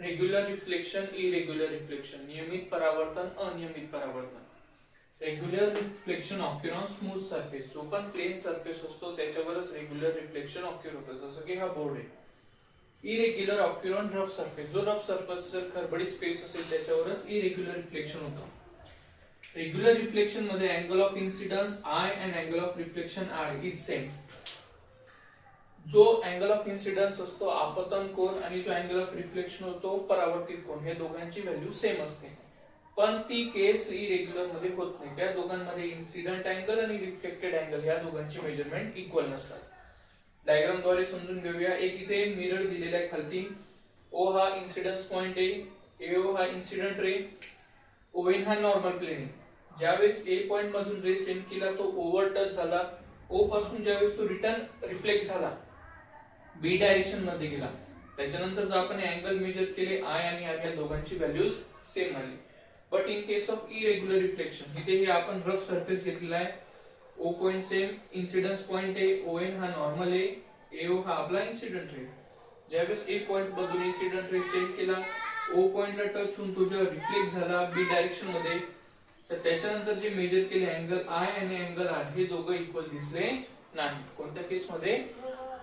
Regular reflection, irregular reflection, नियमित परावर्तन, अनियमित परावर्तन. Regular reflection occur on smooth surface, जो पण प्लेन सरफेस असतो त्याच्यावरच रेग्युलर रिफ्लेक्शन ऑक्युर होतं, जसं की हा बोर्ड आहे. Irregular occur on rough surface, जो रफ सरफेस जर खडबडीत स्पेस असेल त्याच्यावरच इरेग्युलर रिफ्लेक्शन होतं. रेग्युलर रिफ्लेक्शन मध्ये angle of incidence I and angle of reflection R is same. जो अँगल ऑफ इन्सिडन्स असतो आपतन कोन आणि जो अँगल ऑफ रिफ्लेक्शन होतो परावर्तित कोन, हे दोघांची व्हॅल्यू सेम असते. पण ती केस इरेग्युलर मध्ये होत नाही. त्या दोघांमध्ये इन्सिडेंट अँगल आणि रिफ्लेक्टेड अँगल या दोघांची मेजरमेंट इक्वल नसतात. डायग्राम द्वारे समजून घेऊया. एक इथे मिरर दिलेला आहे खालती. ओ हा इन्सिडन्स पॉइंट आहे, एओ हा इन्सिडेंट रे, ओएन हा नॉर्मल प्लेन आहे. ज्यावेळेस ए पॉइंट मधून रे सेंड केला तो ओव्हर टच झाला. ओ पासून ज्यावेळेस तो रिटर्न रिफ्लेक्ट झाला बी डायरेक्शन मध्ये गेला. त्याच्यानंतर जर आपण अँगल मेजर केले आय आणि आर या दोघांची व्हॅल्यूज सेम आली. But in case of irregular reflection इथे हे आपण रफ सरफेस घेतलेला आहे. O point same, incidence point आहे, ओएन हा नॉर्मल आहे, एओ हा आपला इन्सिडेंट रे. ज्यावेळेस ए पॉइंट मधून इन्सिडेंट रे सेंड केला, ओ पॉइंटला टच होऊन तो जेव्हा रिफ्लेक्ट झाला बी डायरेक्शन मध्ये, तर त्याच्यानंतर जे मेजर केले अँगल आय आणि अँगल आर हे दोघं इक्वल दिसले नाही. कोणत्या केस मध्ये?